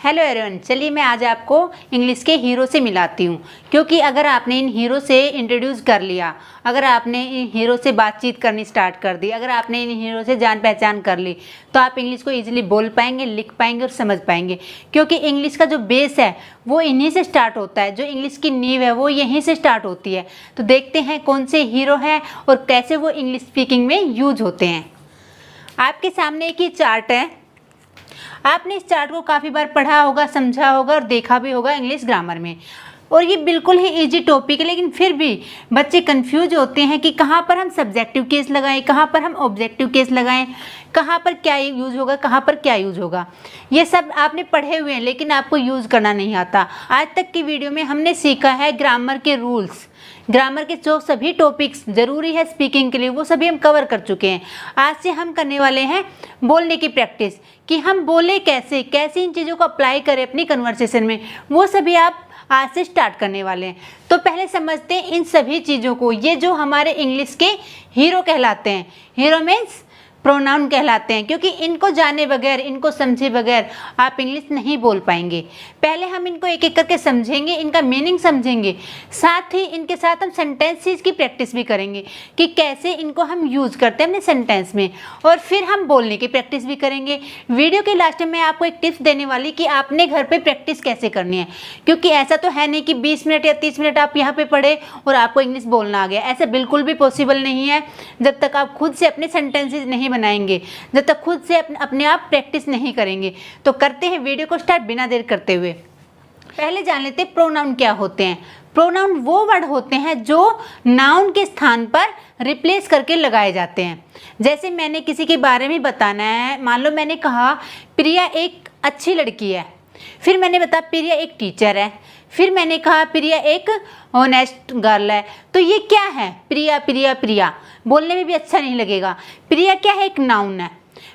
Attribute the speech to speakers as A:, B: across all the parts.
A: Hello everyone, चलिए मैं आज आपको इंग्लिश के हीरो से मिलाती हूँ। क्योंकि अगर आपने इन हीरो से इंट्रोड्यूस कर लिया, अगर आपने इन हीरो से बातचीत करनी स्टार्ट कर दी, अगर आपने इन हीरो से जान पहचान कर ली, तो आप इंग्लिश को ईजिली बोल पाएंगे, लिख पाएंगे और समझ पाएंगे। क्योंकि इंग्लिश का जो बेस है वो इन्हीं से स्टार्ट होता है, जो इंग्लिश की नींव है वो यहीं से स्टार्ट होती है। तो देखते हैं कौन से हीरो हैं और कैसे वो इंग्लिश स्पीकिंग में यूज होते हैं। आपके सामने एक ही चार्ट है। आपने इस चार्ट को काफ़ी बार पढ़ा होगा, समझा होगा और देखा भी होगा इंग्लिश ग्रामर में। और ये बिल्कुल ही इजी टॉपिक है, लेकिन फिर भी बच्चे कंफ्यूज होते हैं कि कहाँ पर हम सब्जेक्टिव केस लगाएं, कहाँ पर हम ऑब्जेक्टिव केस लगाएं, कहाँ पर क्या यूज़ होगा, कहाँ पर क्या यूज़ होगा। ये सब आपने पढ़े हुए हैं, लेकिन आपको यूज़ करना नहीं आता। आज तक की वीडियो में हमने सीखा है ग्रामर के रूल्स, ग्रामर के जो सभी टॉपिक्स ज़रूरी है स्पीकिंग के लिए, वो सभी हम कवर कर चुके हैं। आज से हम करने वाले हैं बोलने की प्रैक्टिस, कि हम बोले कैसे, कैसे इन चीज़ों को अप्लाई करें अपनी कन्वर्सेशन में, वो सभी आप आज से स्टार्ट करने वाले हैं। तो पहले समझते हैं इन सभी चीज़ों को। ये जो हमारे इंग्लिश के हीरो कहलाते हैं, हीरो मीन्स प्रोनाउन कहलाते हैं, क्योंकि इनको जाने बगैर, इनको समझे बगैर आप इंग्लिश नहीं बोल पाएंगे। पहले हम इनको एक एक करके समझेंगे, इनका मीनिंग समझेंगे, साथ ही इनके साथ हम सेंटेंसेस की प्रैक्टिस भी करेंगे कि कैसे इनको हम यूज़ करते हैं अपने सेंटेंस में, और फिर हम बोलने की प्रैक्टिस भी करेंगे। वीडियो के लास्ट में मैं आपको एक टिप्स देने वाली कि आपने घर पर प्रैक्टिस कैसे करनी है, क्योंकि ऐसा तो है नहीं कि 20 मिनट या 30 मिनट आप यहाँ पर पढ़े और आपको इंग्लिश बोलना आ गया। ऐसा बिल्कुल भी पॉसिबल नहीं है जब तक आप खुद से अपने सेंटेंसेज नहीं बनाएंगे, जब तक खुद से अपने आप प्रैक्टिस नहीं करेंगे। तो करते हैं वीडियो को स्टार्ट बिना देर करते हुए। पहले जान लेते हैं प्रोनाउन क्या होते हैं। प्रोनाउन वो वर्ड होते हैं जो नाउन के स्थान पर रिप्लेस करके लगाए जाते हैं। जैसे मैंने किसी के बारे में बताना है, मान लो मैंने कहा प्रिया एक अच्छी लड़की है, फिर मैंने बताया प्रिया एक टीचर है, फिर मैंने कहा प्रिया एक ऑनेस्ट गर्ल है। तो ये क्या है? प्रिया प्रिया प्रिया बोलने में भी अच्छा नहीं लगेगा। प्रिया क्या है? एक नाउन है।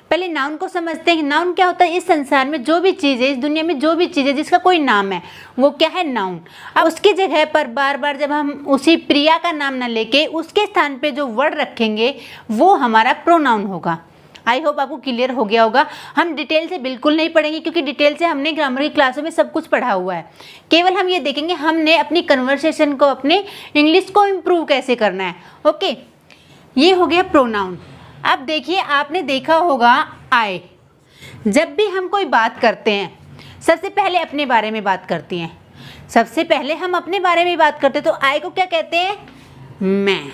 A: पहले नाउन को समझते हैं। नाउन क्या होता है? इस संसार में जो भी चीज़ है, इस दुनिया में जो भी चीज़ है जिसका कोई नाम है, वो क्या है? नाउन। अब उसकी जगह पर बार बार जब हम उसी प्रिया का नाम ना लेके उसके स्थान पे जो वर्ड रखेंगे वो हमारा प्रोनाउन होगा। आई होप आपको क्लियर हो गया होगा। हम डिटेल से बिल्कुल नहीं पढ़ेंगे, क्योंकि डिटेल से हमने ग्रामर की क्लासों में सब कुछ पढ़ा हुआ है। केवल हम ये देखेंगे हमने अपनी कन्वर्सेशन को, अपने इंग्लिश को इम्प्रूव कैसे करना है। ओके, ये हो गया प्रोनाउन। अब देखिए, आपने देखा होगा आई। जब भी हम कोई बात करते हैं सबसे पहले अपने बारे में बात करती हैं। सबसे पहले हम अपने बारे में बात करते हैं, तो आई को क्या कहते हैं? मैं।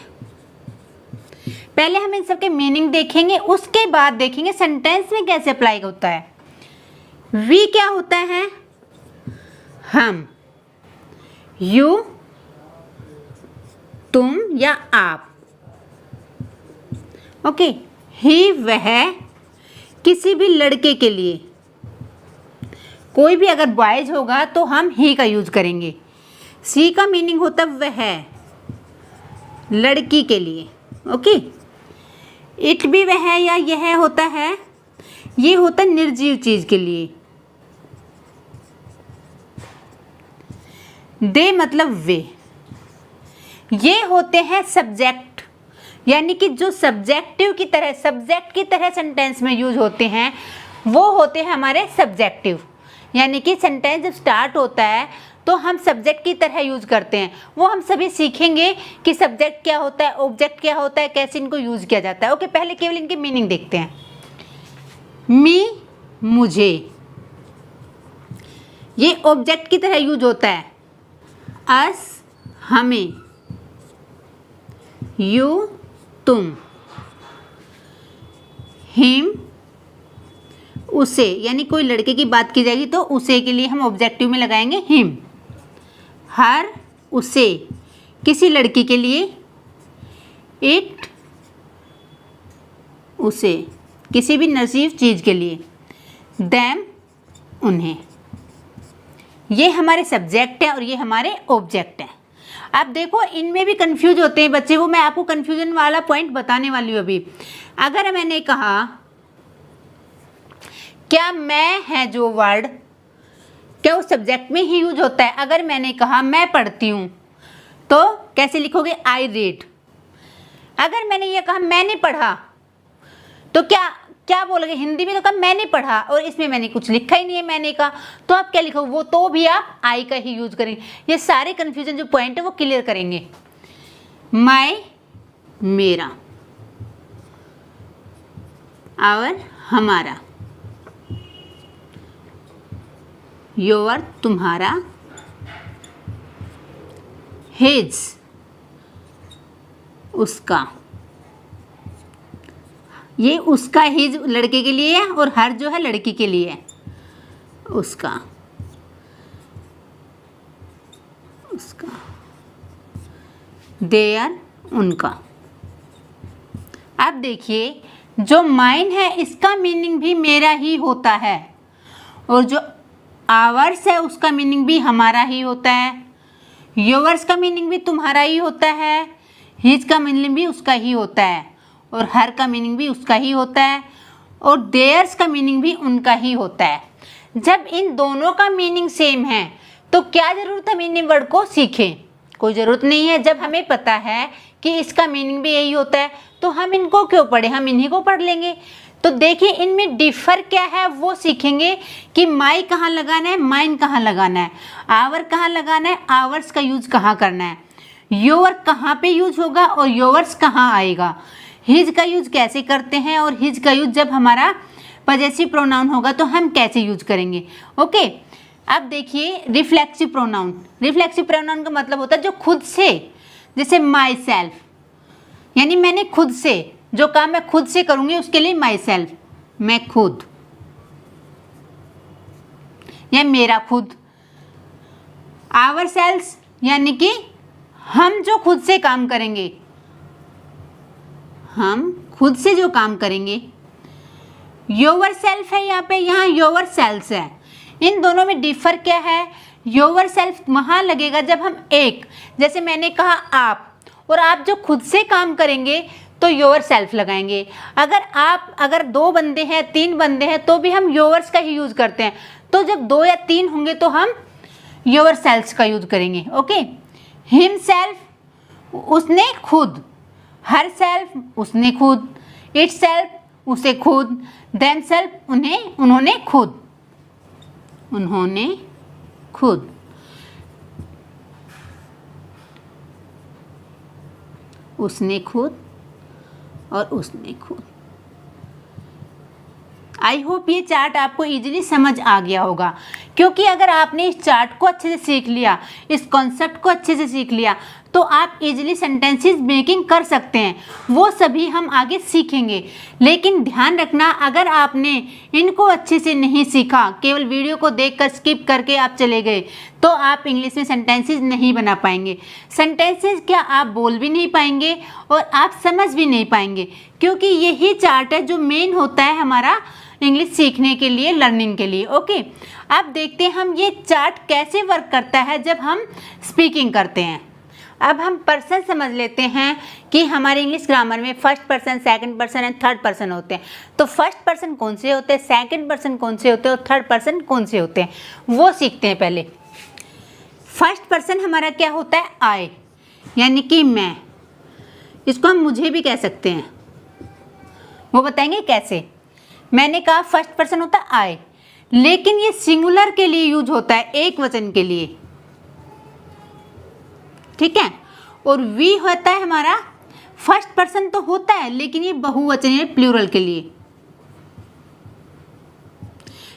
A: पहले हम इन सब के मीनिंग देखेंगे, उसके बाद देखेंगे सेंटेंस में कैसे अप्लाई होता है। वी क्या होता है? हम। यू तुम या आप। ओके। ही वह किसी भी लड़के के लिए, कोई भी अगर बॉयज होगा तो हम ही का यूज करेंगे। सी का मीनिंग होता वह, लड़की के लिए। ओके। इट भी वह या यह होता है, ये होता निर्जीव चीज के लिए। दे मतलब वे, ये होते हैं सब्जेक्ट, यानी कि जो सब्जेक्टिव की तरह, सब्जेक्ट की तरह सेंटेंस में यूज होते हैं वो होते हैं हमारे सब्जेक्टिव। यानी कि सेंटेंस जब स्टार्ट होता है तो हम सब्जेक्ट की तरह यूज करते हैं। वो हम सभी सीखेंगे कि सब्जेक्ट क्या होता है, ऑब्जेक्ट क्या होता है, कैसे इनको यूज किया जाता है। ओके, पहले केवल इनके मीनिंग देखते हैं। मी मुझे, ये ऑब्जेक्ट की तरह यूज होता है। अस हमें, यू तुम, हिम उसे, यानी कोई लड़के की बात की जाएगी तो उसे के लिए हम ऑब्जेक्टिव में लगाएंगे हिम। हर उसे, किसी लड़की के लिए। इट उसे, किसी भी नजीव चीज़ के लिए। देम उन्हें। ये हमारे सब्जेक्ट है और ये हमारे ऑब्जेक्ट है। अब देखो, इनमें भी कंफ्यूज होते हैं बच्चे, वो मैं आपको कंफ्यूजन वाला पॉइंट बताने वाली हूँ अभी। अगर मैंने कहा क्या मैं है जो वर्ड, क्या वो सब्जेक्ट में ही यूज होता है? अगर मैंने कहा मैं पढ़ती हूँ तो कैसे लिखोगे? I read. अगर मैंने ये कहा मैंने पढ़ा तो क्या क्या बोलोगे? हिंदी में तो कहा मैंने पढ़ा और इसमें मैंने कुछ लिखा ही नहीं है मैंने का, तो आप क्या लिखो? वो तो भी आप आई का ही यूज करेंगे। ये सारे कन्फ्यूजन जो पॉइंट है वो क्लियर करेंगे। माई मेरा, आवर हमारा, योर तुम्हारा, हिज उसका, ये उसका हिज लड़के के लिए है और हर जो है लड़की के लिए है, उसका उसका, देयर उनका। अब देखिए जो माइन है इसका मीनिंग भी मेरा ही होता है और जो आवर्स है उसका मीनिंग भी हमारा ही होता है, योवर्स का मीनिंग भी तुम्हारा ही होता है, हिज का मीनिंग भी उसका ही होता है और हर का मीनिंग भी उसका ही होता है और देयर्स का मीनिंग भी उनका ही होता है। जब इन दोनों का मीनिंग सेम है तो क्या ज़रूरत है मीनिंग वर्ड को सीखें? कोई ज़रूरत नहीं है। जब हमें पता है कि इसका मीनिंग भी यही होता है तो हम इनको क्यों पढ़ें, हम इन्हीं को पढ़ लेंगे। तो देखिए इनमें डिफ़र क्या है वो सीखेंगे कि माई कहाँ लगाना है, माइन कहाँ लगाना है, आवर कहाँ लगाना है, आवर्स का यूज कहाँ करना है, योवर कहाँ पे यूज होगा और योवर्स कहाँ आएगा, हिज का यूज कैसे करते हैं और हिज का यूज जब हमारा पजेसिव प्रोनाउन होगा तो हम कैसे यूज करेंगे। ओके, अब देखिए रिफ्लेक्सिव प्रोनाउन। रिफ्लेक्सिव प्रोनाउन का मतलब होता है जो खुद से, जैसे माई सेल्फ, यानी मैंने खुद से, जो काम मैं खुद से करूंगी उसके लिए माई सेल्फ, मैं खुद या मेरा खुद। आवर सेल्स यानी कि हम जो खुद से काम करेंगे, हम खुद से जो काम करेंगे। योवर सेल्फ है यहाँ पे, यहाँ योवर सेल्स है। इन दोनों में डिफर क्या है? योवर सेल्फ वहाँ लगेगा जब हम एक, जैसे मैंने कहा आप, और आप जो खुद से काम करेंगे तो योवर सेल्फ लगाएंगे। अगर दो बंदे हैं, तीन बंदे हैं तो भी हम योवर्स का ही यूज़ करते हैं। तो जब दो या तीन होंगे तो हम योवर सेल्फ्स का यूज़ करेंगे। ओके, हिम सेल्फ उसने खुद, हर सेल्फ उसने खुद, इट सेल्फ उसे खुद, देम सेल्फ उन्हें, उन्होंने खुद, उन्होंने खुद, उसने खुद और उसने खुद। आई होप ये चार्ट आपको इजीली समझ आ गया होगा, क्योंकि अगर आपने इस चार्ट को अच्छे से सीख लिया, इस कॉन्सेप्ट को अच्छे से सीख लिया, तो आप इजीली सेंटेंसेस मेकिंग कर सकते हैं। वो सभी हम आगे सीखेंगे। लेकिन ध्यान रखना, अगर आपने इनको अच्छे से नहीं सीखा, केवल वीडियो को देखकर स्किप करके आप चले गए, तो आप इंग्लिश में सेंटेंसेस नहीं बना पाएंगे। सेंटेंसेस क्या, आप बोल भी नहीं पाएंगे और आप समझ भी नहीं पाएंगे, क्योंकि यही चार्ट है जो मेन होता है हमारा इंग्लिश सीखने के लिए, लर्निंग के लिए। ओके, अब देखते हैं हम ये चार्ट कैसे वर्क करता है जब हम स्पीकिंग करते हैं। अब हम पर्सन समझ लेते हैं कि हमारे इंग्लिश ग्रामर में first person, second person and third person होते हैं। तो फर्स्ट पर्सन कौन से होते हैं, सेकंड पर्सन कौन से होते हैं और थर्ड पर्सन कौन से होते हैं, वो सीखते हैं पहले। फर्स्ट पर्सन हमारा क्या होता है? आई, यानी कि मैं। इसको हम मुझे भी कह सकते हैं, वो बताएंगे कैसे। मैंने कहा फर्स्ट पर्सन होता है आई, लेकिन ये सिंगुलर के लिए यूज होता है, एक वचन के लिए, ठीक है। और वी होता है हमारा, फर्स्ट पर्सन तो होता है लेकिन ये बहुवचन है, प्लूरल के लिए।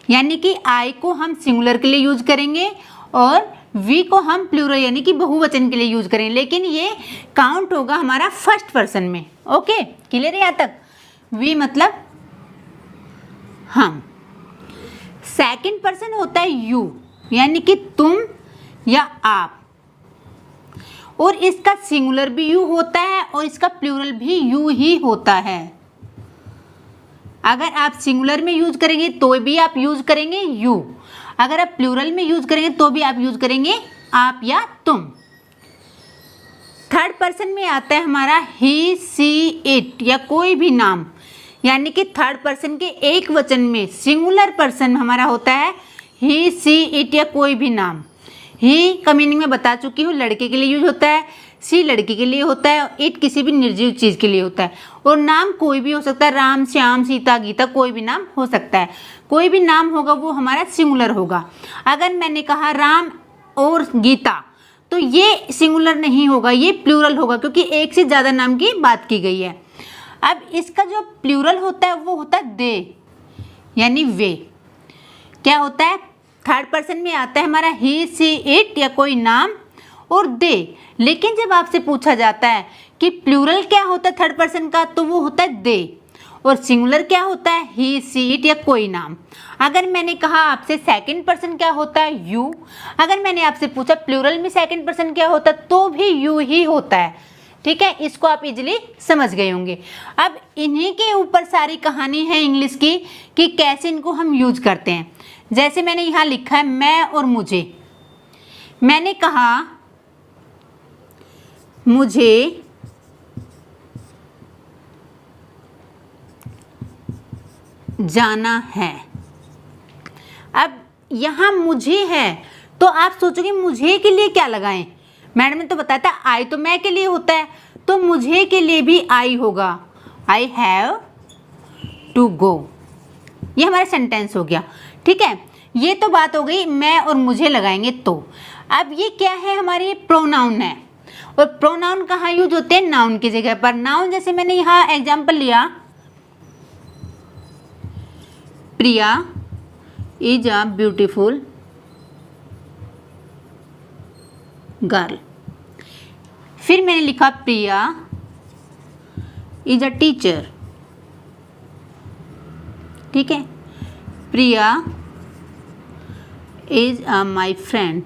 A: यानी कि आई को हम सिंगुलर के लिए यूज करेंगे और वी को हम प्लूरल यानी कि बहुवचन के लिए यूज करेंगे, लेकिन ये काउंट होगा हमारा फर्स्ट पर्सन में। ओके, क्लियर है यहाँ तक? वी मतलब हम। सेकंड पर्सन होता है यू, यानी कि तुम या आप, और इसका सिंगुलर भी यू होता है और इसका प्लूरल भी यू ही होता है। अगर आप सिंगुलर में यूज करेंगे तो भी आप यूज करेंगे यू, अगर आप प्लूरल में यूज करेंगे तो भी आप यूज करेंगे आप या तुम। थर्ड पर्सन में आता है हमारा ही, सी, इट या कोई भी नाम, यानी कि थर्ड पर्सन के एक वचन में सिंगुलर पर्सन हमारा होता है ही, सी, इट या कोई भी नाम। ही का मीनिंग मैं बता चुकी हूँ, लड़के के लिए यूज होता है। सी लड़की के लिए होता है, इट किसी भी निर्जीव चीज़ के लिए होता है। और नाम कोई भी हो सकता है, राम, श्याम, सीता, गीता, कोई भी नाम हो सकता है। कोई भी नाम होगा वो हमारा सिंगुलर होगा। अगर मैंने कहा राम और गीता तो ये सिंगुलर नहीं होगा, ये प्लूरल होगा, क्योंकि एक से ज़्यादा नाम की बात की गई है। अब इसका जो प्लूरल होता है वो होता है दे, यानी वे। क्या होता है, थर्ड पर्सन में आता है हमारा ही, सी, इट या कोई नाम और दे। लेकिन जब आपसे पूछा जाता है कि प्लूरल क्या होता है थर्ड पर्सन का, तो वो होता है दे। और सिंगुलर क्या होता है, ही, सी, इट या कोई नाम। अगर मैंने कहा आपसे सेकंड पर्सन क्या होता है, यू। अगर मैंने आपसे पूछा प्लूरल में सेकंड पर्सन क्या होता है, तो भी यू ही होता है। ठीक है, इसको आप इजीली समझ गए होंगे। अब इन्हीं के ऊपर सारी कहानी है इंग्लिश की कि कैसे इनको हम यूज करते हैं। जैसे मैंने यहाँ लिखा है मैं और मुझे। मैंने कहा मुझे जाना है। अब यहाँ मुझे है तो आप सोचोगे मुझे के लिए क्या लगाएं। मैडम ने तो बताया था आई तो मैं के लिए होता है, तो मुझे के लिए भी आई होगा, आई हैव टू गो। ये हमारा सेंटेंस हो गया। ठीक है, ये तो बात हो गई मैं और मुझे लगाएंगे तो। अब ये क्या है, हमारी प्रोनाउन है। और प्रोनाउन कहाँ यूज होते हैं, नाउन की जगह पर। नाउन जैसे मैंने यहाँ एग्जाम्पल लिया, प्रिया इज अ ब्यूटीफुल गर्ल। फिर मैंने लिखा प्रिया इज अ टीचर। ठीक है, प्रिया इज अ माई फ्रेंड।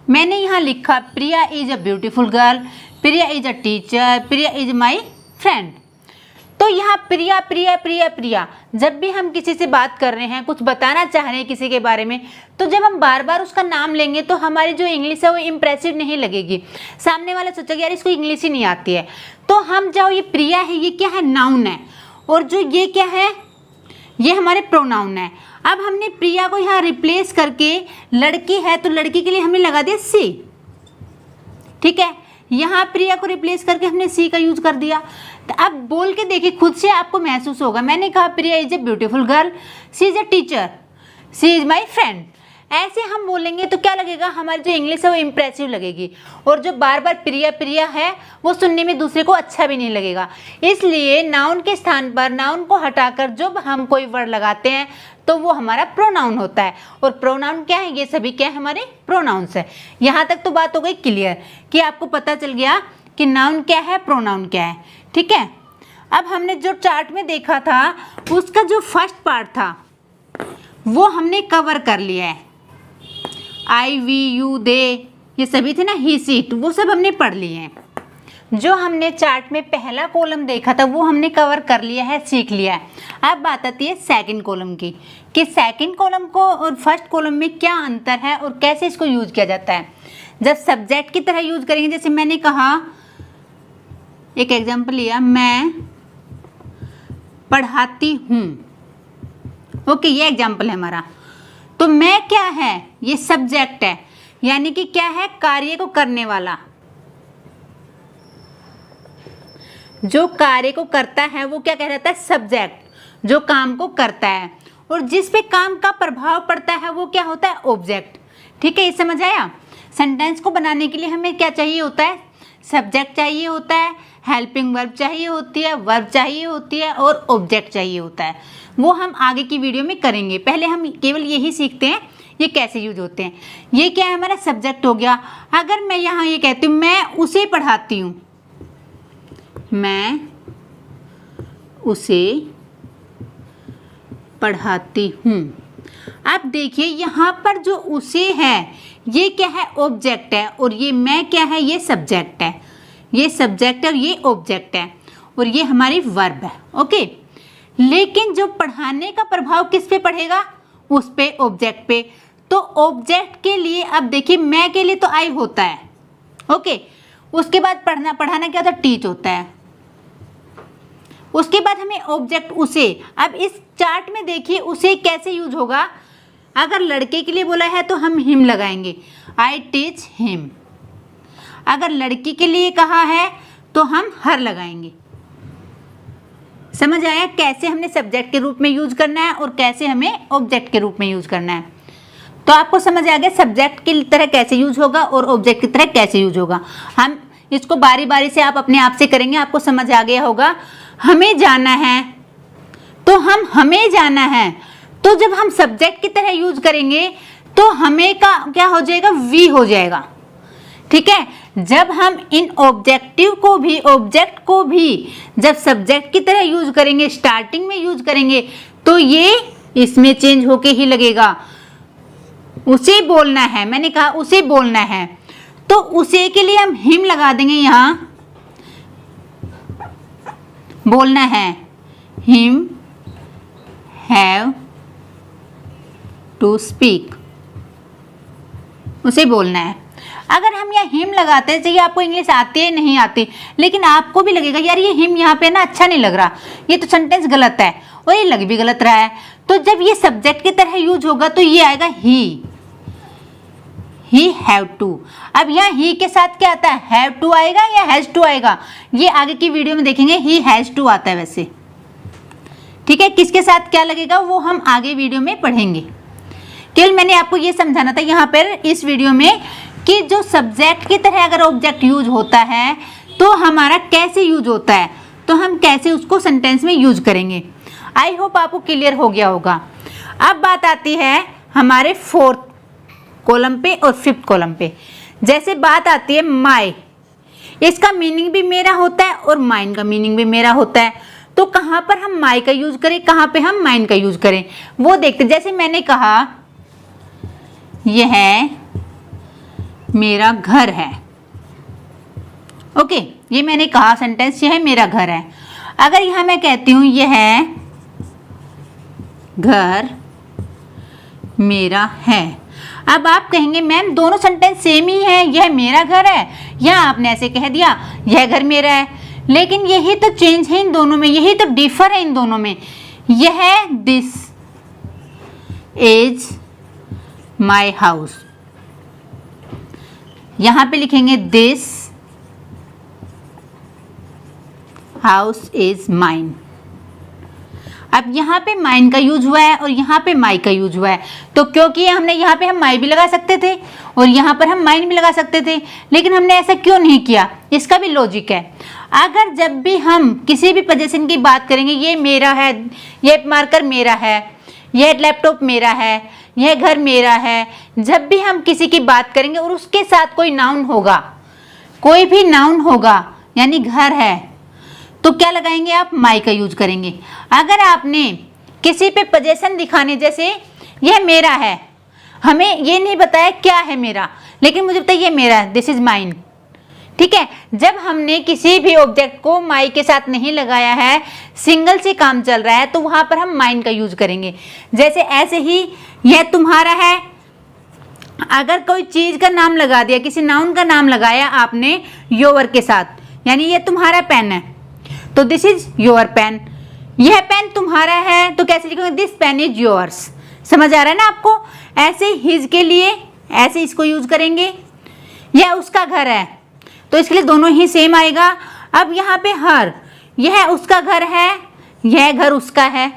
A: मैंने यहाँ लिखा Priya is a beautiful girl, Priya is a teacher, Priya is my friend. तो यहाँ प्रिया प्रिया प्रिया प्रिया, जब भी हम किसी से बात कर रहे हैं, कुछ बताना चाह रहे हैं किसी के बारे में, तो जब हम बार बार उसका नाम लेंगे तो हमारी जो इंग्लिश है वो इम्प्रेसिव नहीं लगेगी। सामने वाला सोचेगा यार इसको इंग्लिश ही नहीं आती है। तो हम जाओ, ये प्रिया है, ये क्या है, नाउन है। और जो ये क्या है, ये हमारे प्रोनाउन है। अब हमने प्रिया को यहाँ रिप्लेस करके, लड़की है तो लड़की के लिए हमने लगा दिया सी। ठीक है, यहाँ प्रिया को रिप्लेस करके हमने सी का यूज कर दिया। तो अब बोल के देखिए, खुद से आपको महसूस होगा। मैंने कहा Priya is a beautiful girl, she is a teacher, she is my friend. ऐसे हम बोलेंगे तो क्या लगेगा, हमारी जो इंग्लिश है वो इम्प्रेसिव लगेगी। और जो बार बार प्रिया प्रिया है वो सुनने में दूसरे को अच्छा भी नहीं लगेगा। इसलिए नाउन के स्थान पर नाउन को हटाकर जब हम कोई वर्ड लगाते हैं तो वो हमारा प्रोनाउन होता है। और प्रोनाउन क्या है, ये सभी क्या है, हमारे प्रोनाउंस है। यहाँ तक तो बात हो गई क्लियर कि आपको पता चल गया कि नाउन क्या है, प्रोनाउन क्या है। ठीक है, अब हमने जो चार्ट में देखा था उसका जो फर्स्ट पार्ट था वो हमने कवर कर लिया है। आई, वी, यू, दे, ये सभी थे ना, ही, सी, इट, वो सब हमने पढ़ लिए हैं। जो हमने चार्ट में पहला कॉलम देखा था वो हमने कवर कर लिया है, सीख लिया है। अब बात आती है सेकंड कॉलम की, कि सेकंड कॉलम को और फर्स्ट कॉलम में क्या अंतर है और कैसे इसको यूज किया जाता है। जब सब्जेक्ट की तरह यूज करेंगे, जैसे मैंने कहा, एक एग्जाम्पल लिया, मैं पढ़ाती हूँ। ओके, ये एग्जाम्पल है हमारा। तो मैं क्या है, ये सब्जेक्ट है, यानी कि क्या है, कार्य को करने वाला। जो कार्य को करता है वो क्या कहलाता है, सब्जेक्ट, जो काम को करता है। और जिस पे काम का प्रभाव पड़ता है वो क्या होता है, ऑब्जेक्ट। ठीक है, ये समझ आया। सेंटेंस को बनाने के लिए हमें क्या चाहिए होता है, सब्जेक्ट चाहिए होता है, हेल्पिंग वर्ब चाहिए होती है, वर्ब चाहिए होती है और ऑब्जेक्ट चाहिए होता है। वो हम आगे की वीडियो में करेंगे। पहले हम केवल यही सीखते हैं ये कैसे यूज होते हैं। ये क्या है, हमारा सब्जेक्ट हो गया। अगर मैं यहाँ ये कहती हूँ मैं उसे पढ़ाती हूँ, मैं उसे पढ़ाती हूँ। अब देखिए यहाँ पर जो उसे है ये क्या है, ऑब्जेक्ट है, और ये मैं क्या है, ये सब्जेक्ट है। ये सब्जेक्ट है और ये ऑब्जेक्ट है, और ये हमारी वर्ब है। ओके, लेकिन जो पढ़ाने का प्रभाव किस पे पड़ेगा, उस पे, ऑब्जेक्ट पे। तो ऑब्जेक्ट के लिए अब देखिए, मैं के लिए तो आई होता है। ओके, उसके बाद पढ़ाना क्या होता है, टीच होता है। उसके बाद हमें ऑब्जेक्ट उसे। अब इस चार्ट में देखिए उसे कैसे यूज होगा, अगर लड़के के लिए बोला है तो हम हिम लगाएंगे, आई टीच हिम। अगर लड़की के लिए कहा है तो हम हर लगाएंगे। समझ आया कैसे हमने सब्जेक्ट के रूप में यूज करना है और कैसे हमें ऑब्जेक्ट के रूप में यूज करना है। तो आपको समझ आ गया सब्जेक्ट की तरह कैसे यूज होगा और ऑब्जेक्ट की तरह कैसे यूज होगा। हम इसको बारी बारी से आप अपने आप से करेंगे, आपको समझ आ गया होगा। हमें जाना है तो हम हमें जाना है, तो जब हम सब्जेक्ट की तरह यूज करेंगे तो हमें का क्या हो जाएगा, वी हो जाएगा। ठीक है, जब हम इन ऑब्जेक्ट को भी जब सब्जेक्ट की तरह यूज करेंगे, स्टार्टिंग में यूज करेंगे, तो ये इसमें चेंज होके ही लगेगा। उसे बोलना है, मैंने कहा उसे बोलना है, तो उसे के लिए हम हिम लगा देंगे। यहां बोलना है हिम हैव टू स्पीक, उसे बोलना है। अगर हम यहाँ हिम लगाते हैं, चाहिए आपको इंग्लिश आती है नहीं आती, लेकिन आपको भी लगेगा यार ये हिम यहाँ पे ना अच्छा नहीं लग रहा, ये तो सेंटेंस गलत है और ये लग भी गलत रहा है। तो जब ये सब्जेक्ट की तरह यूज होगा तो ये आएगा ही हैव टू। अब यहाँ ही के साथ क्या आता है, हैव टू आएगा या हैज टू आएगा, ये आगे की वीडियो में देखेंगे। ही हैज टू आता है वैसे। ठीक है, किसके साथ क्या लगेगा वो हम आगे वीडियो में पढ़ेंगे। केवल मैंने आपको ये समझाना था यहाँ पर इस वीडियो में कि जो सब्जेक्ट की तरह अगर ऑब्जेक्ट यूज होता है तो हमारा कैसे यूज होता है, तो हम कैसे उसको सेंटेंस में यूज करेंगे। आई होप आपको क्लियर हो गया होगा। अब बात आती है हमारे 4th कॉलम पे और 5th कॉलम पे। जैसे बात आती है माई, इसका मीनिंग भी मेरा होता है और माइन का मीनिंग भी मेरा होता है। तो कहाँ पर हम माई का यूज करें, कहाँ पे हम माइन का यूज करें, वो देखते। जैसे मैंने कहा यह मेरा घर है, ओके, ये मैंने कहा सेंटेंस, यह मेरा घर है। अगर यहां मैं कहती हूं यह घर मेरा है, अब आप कहेंगे मैम दोनों सेंटेंस सेम ही है, यह मेरा घर है, या आपने ऐसे कह दिया यह घर मेरा है, लेकिन यही तो चेंज है इन दोनों में, यही तो डिफर है इन दोनों में। यह दिस इज माई हाउस, यहां पे लिखेंगे दिस हाउस इज माइन। अब यहाँ पे माइन का यूज हुआ है और यहाँ पे माई का यूज हुआ है, तो क्योंकि हमने यहाँ पे हम माई भी लगा सकते थे और यहाँ पर हम माइन भी लगा सकते थे, लेकिन हमने ऐसा क्यों नहीं किया, इसका भी लॉजिक है। अगर जब भी हम किसी भी पोजीशन की बात करेंगे, ये मेरा है, ये मार्कर मेरा है, यह लैपटॉप मेरा है, यह घर मेरा है, जब भी हम किसी की बात करेंगे और उसके साथ कोई नाउन होगा, कोई भी नाउन होगा, यानी घर है, तो क्या लगाएंगे आप, माई का यूज करेंगे। अगर आपने किसी पे पोजीशन दिखाने, जैसे यह मेरा है, हमें ये नहीं बताया क्या है मेरा, लेकिन मुझे बताइए ये मेरा है, दिस इज माइन। ठीक है, जब हमने किसी भी ऑब्जेक्ट को माई के साथ नहीं लगाया है, सिंगल से काम चल रहा है, तो वहां पर हम माइन का यूज करेंगे। जैसे ऐसे ही यह तुम्हारा है, अगर कोई चीज का नाम लगा दिया, किसी नाउन का नाम लगाया आपने योर के साथ, यानी ये तुम्हारा पेन है, तो दिस इज योर पेन। यह पेन तुम्हारा है तो कैसे लिखोगे, दिस पेन इज योर्स। समझ आ रहा है ना आपको। ऐसे हिज के लिए ऐसे इसको यूज करेंगे। यह उसका घर है तो इसके लिए दोनों ही सेम आएगा। अब यहाँ पे हर, यह उसका घर है, यह घर उसका है,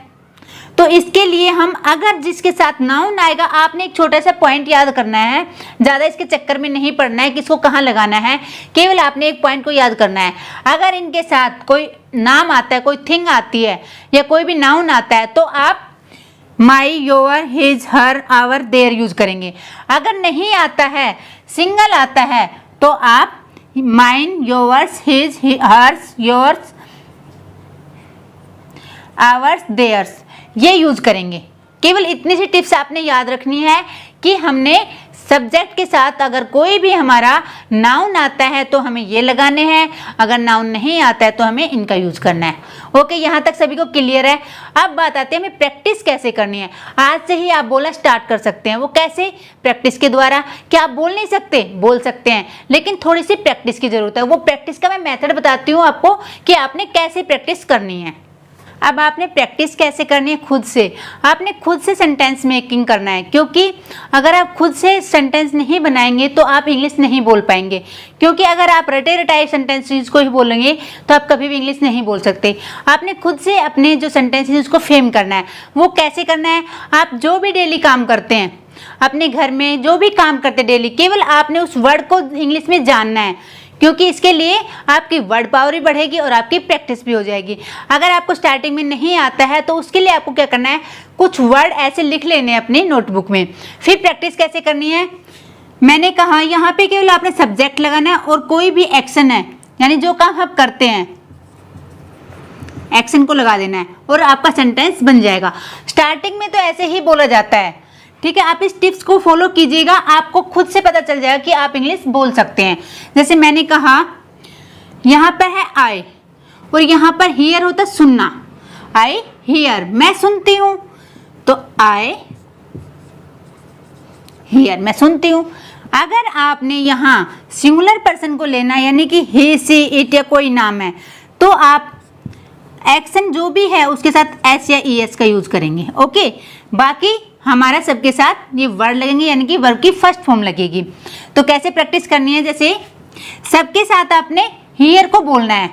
A: तो इसके लिए हम अगर जिसके साथ नाउन आएगा, आपने एक छोटा सा पॉइंट याद करना है, ज़्यादा इसके चक्कर में नहीं पड़ना है किसको कहाँ लगाना है, केवल आपने एक पॉइंट को याद करना है। अगर इनके साथ कोई नाम आता है, कोई थिंग आती है या कोई भी नाउन आता है, तो आप my, your, his, her, our, their use करेंगे। अगर नहीं आता है, सिंगल आता है, तो आप mine, yours, his, hers, yours, ours, theirs ये यूज करेंगे। केवल इतनी सी टिप्स आपने याद रखनी है कि हमने सब्जेक्ट के साथ अगर कोई भी हमारा नाउन आता है तो हमें ये लगाने हैं, अगर नाउन नहीं आता है तो हमें इनका यूज करना है। ओके, यहाँ तक सभी को क्लियर है। अब बात आती है हमें प्रैक्टिस कैसे करनी है। आज से ही आप बोलना स्टार्ट कर सकते हैं। वो कैसे, प्रैक्टिस के द्वारा। क्या आप बोल नहीं सकते, बोल सकते हैं, लेकिन थोड़ी सी प्रैक्टिस की जरूरत है। वो प्रैक्टिस का मैं मेथड बताती हूँ आपको कि आपने कैसे प्रैक्टिस करनी है। अब आपने प्रैक्टिस कैसे करनी है? खुद से। आपने खुद से सेंटेंस मेकिंग करना है, क्योंकि अगर आप खुद से सेंटेंस नहीं बनाएंगे तो आप इंग्लिश नहीं बोल पाएंगे। क्योंकि अगर आप रटे रटाए सेंटेंसेस को ही बोलेंगे तो आप कभी भी इंग्लिश नहीं बोल सकते। आपने खुद से अपने जो सेंटेंसेस उसको फ्रेम करना है। वो कैसे करना है? आप जो भी डेली काम करते हैं, अपने घर में जो भी काम करते हैं डेली, केवल आपने उस वर्ड को इंग्लिश में जानना है, क्योंकि इसके लिए आपकी वर्ड पावर भी बढ़ेगी और आपकी प्रैक्टिस भी हो जाएगी। अगर आपको स्टार्टिंग में नहीं आता है तो उसके लिए आपको क्या करना है? कुछ वर्ड ऐसे लिख लेने हैं अपनी नोटबुक में। फिर प्रैक्टिस कैसे करनी है? मैंने कहा यहाँ पे केवल आपने सब्जेक्ट लगाना है और कोई भी एक्शन है, यानी जो काम आप करते हैं एक्शन को लगा देना है और आपका सेंटेंस बन जाएगा। स्टार्टिंग में तो ऐसे ही बोला जाता है, ठीक है। आप इस टिप्स को फॉलो कीजिएगा, आपको खुद से पता चल जाएगा कि आप इंग्लिश बोल सकते हैं। जैसे मैंने कहा यहाँ पर है आई और यहाँ पर हियर होता है सुनना। आई हियर, मैं सुनती हूँ, तो आई हियर, मैं सुनती हूँ। अगर आपने यहाँ सिंगुलर पर्सन को लेना है, यानी कि ही सी इट या कोई नाम है, तो आप एक्शन जो भी है उसके साथ एस या ई एस का यूज करेंगे। ओके, बाकी हमारा सबके साथ ये वर्ड लगेंगे, यानी कि वर्ब की फर्स्ट फॉर्म लगेगी। तो कैसे प्रैक्टिस करनी है? जैसे सबके साथ आपने हियर को बोलना है।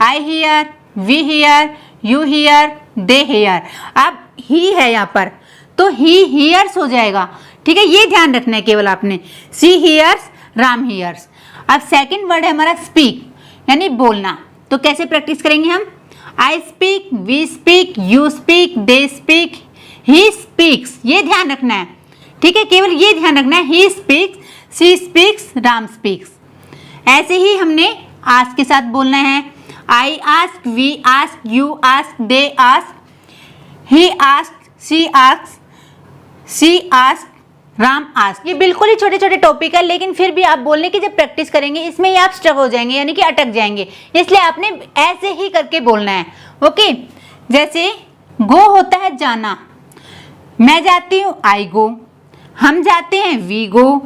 A: I hear, we hear, you hear, they hear. अब ही है यहाँ पर तो ही हियर्स हो जाएगा, ठीक है। ये ध्यान रखना है केवल आपने। सी हियर्स, राम हियर्स। अब सेकंड वर्ड है हमारा स्पीक, यानी बोलना। तो कैसे प्रैक्टिस करेंगे हम? I speak, we speak, you speak, they speak, he speaks. ये ध्यान रखना है, ठीक है। केवल ये ध्यान रखना है, he speaks, she speaks, Ram speaks. ऐसे ही हमने आस्क के साथ बोलना है। I ask, we ask, you ask, they ask, he ask, she ask, she ask, Ram ask. ये बिल्कुल ही छोटे छोटे टॉपिक है, लेकिन फिर भी आप बोलने की जब प्रैक्टिस करेंगे इसमें ही आप स्टक हो जाएंगे, यानी कि अटक जाएंगे। इसलिए आपने ऐसे ही करके बोलना है। ओके, जैसे गो होता है जाना, मैं जाती हूँ आई गो, हम जाते हैं वी गो,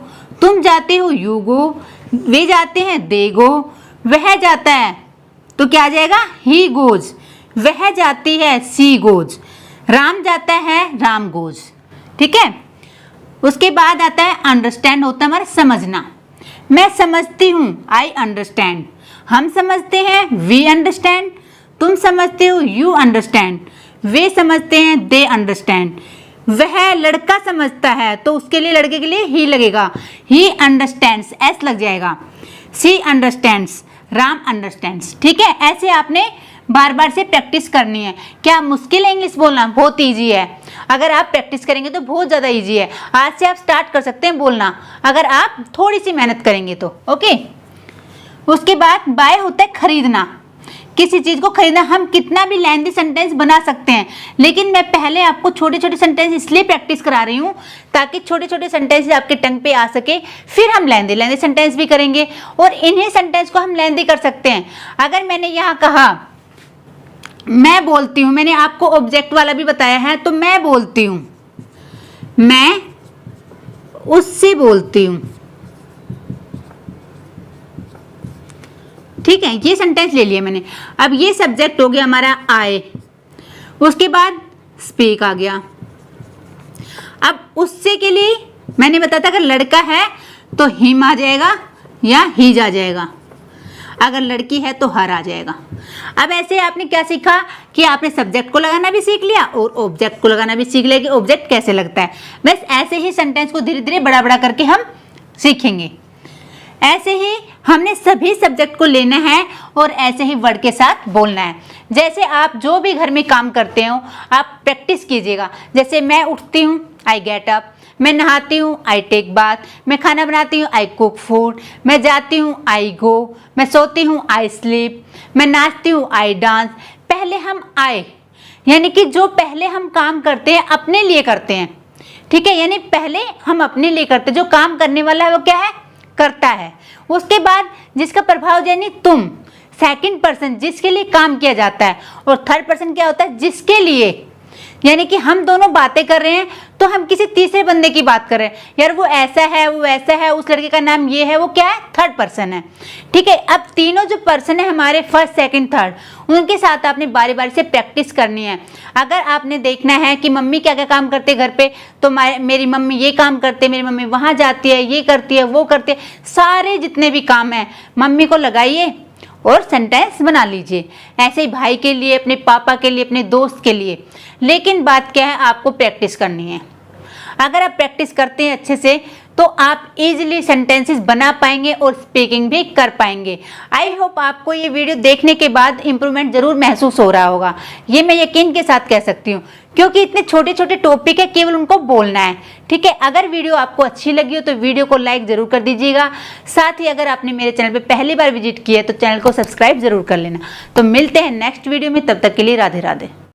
A: तुम जाते हो यू गो, वे जाते हैं दे गो, वह जाता है तो क्या आ जाएगा? ही गोज, वह जाती है सी गोज, राम जाता है राम गोज, ठीक है। उसके बाद आता है अंडरस्टैंड, होता है हमारा समझना। मैं समझती हूँ, आई अंडरस्टैंड, हम समझते हैं, वी अंडरस्टैंड, तुम समझते हो, यू अंडरस्टैंड, वे समझते हैं, दे अंडरस्टैंड। वह लड़का समझता है तो उसके लिए, लड़के के लिए ही लगेगा, ही अंडरस्टैंड्स, एस लग जाएगा। सी अंडरस्टैंड्स, राम अंडरस्टैंड्स, ठीक है। ऐसे आपने बार बार से प्रैक्टिस करनी है। क्या मुश्किल है इंग्लिश बोलना? बहुत ईजी है। अगर आप प्रैक्टिस करेंगे तो बहुत ज़्यादा ईजी है। आज से आप स्टार्ट कर सकते हैं बोलना, अगर आप थोड़ी सी मेहनत करेंगे तो। ओके, उसके बाद बाय होता है खरीदना, किसी चीज़ को खरीदना। हम कितना भी लेंथी सेंटेंस बना सकते हैं, लेकिन मैं पहले आपको छोटे छोटे सेंटेंस इसलिए प्रैक्टिस करा रही हूँ ताकि छोटे छोटे सेंटेंस आपके टंग पे आ सके। फिर हम लेंथी सेंटेंस भी करेंगे और इन्हीं सेंटेंस को हम लेंथी कर सकते हैं। अगर मैंने यहाँ कहा मैं बोलती हूँ, मैंने आपको ऑब्जेक्ट वाला भी बताया है, तो मैं बोलती हूँ, मैं उससे बोलती हूँ, ठीक है। ये सेंटेंस ले लिया मैंने। अब ये सब्जेक्ट हो गया हमारा आए, उसके बाद स्पीक आ गया। अब उससे के लिए मैंने बताया था अगर लड़का है तो हिम आ जाएगा या हीज आ जाएगा, अगर लड़की है तो हर आ जाएगा। अब ऐसे आपने क्या सीखा कि आपने सब्जेक्ट को लगाना भी सीख लिया और ऑब्जेक्ट को लगाना भी सीख लिया कि ऑब्जेक्ट कैसे लगता है। बस ऐसे ही सेंटेंस को धीरे धीरे बड़ा बड़ा करके हम सीखेंगे। ऐसे ही हमने सभी सब्जेक्ट को लेना है और ऐसे ही वर्ड के साथ बोलना है। जैसे आप जो भी घर में काम करते हो आप प्रैक्टिस कीजिएगा। जैसे मैं उठती हूँ, आई गेट अप, मैं नहाती हूँ, आई टेक बाथ, मैं खाना बनाती हूँ, आई कुक फूड, मैं जाती हूँ, आई गो, मैं सोती हूँ, आई स्लीप, मैं नाचती हूँ, आई डांस। पहले हम आए, यानी कि जो पहले हम काम करते हैं अपने लिए करते हैं, ठीक है। यानी पहले हम अपने लिए करते हैं, जो काम करने वाला है वो क्या है? करता है। उसके बाद जिसका प्रभाव यानी तुम, सेकंड पर्सन जिसके लिए काम किया जाता है, और थर्ड पर्सन क्या होता है? जिसके लिए यानी कि हम दोनों बातें कर रहे हैं तो हम किसी तीसरे बंदे की बात कर रहे हैं, यार वो ऐसा है, वो वैसा है, उस लड़के का नाम ये है, वो क्या है, थर्ड पर्सन है। ठीक है, अब तीनों जो पर्सन है हमारे, फर्स्ट सेकंड थर्ड, उनके साथ आपने बारी बारी से प्रैक्टिस करनी है। अगर आपने देखना है कि मम्मी क्या क्या काम करते घर पे, तो मेरी मम्मी ये काम करते, मेरी मम्मी वहाँ जाती है, ये करती है, वो करती है, सारे जितने भी काम है मम्मी को लगाइए और सेंटेंस बना लीजिए। ऐसे ही भाई के लिए, अपने पापा के लिए, अपने दोस्त के लिए। लेकिन बात क्या है, आपको प्रैक्टिस करनी है। अगर आप प्रैक्टिस करते हैं अच्छे से तो आप इजीली सेंटेंसेस बना पाएंगे और स्पीकिंग भी कर पाएंगे। आई होप आपको ये वीडियो देखने के बाद इम्प्रूवमेंट जरूर महसूस हो रहा होगा, ये मैं यकीन के साथ कह सकती हूँ, क्योंकि इतने छोटे छोटे टॉपिक है, केवल उनको बोलना है। ठीक है, अगर वीडियो आपको अच्छी लगी हो तो वीडियो को लाइक जरूर कर दीजिएगा। साथ ही अगर आपने मेरे चैनल पर पहली बार विजिट किया है तो चैनल को सब्सक्राइब जरूर कर लेना। तो मिलते हैं नेक्स्ट वीडियो में, तब तक के लिए राधे राधे।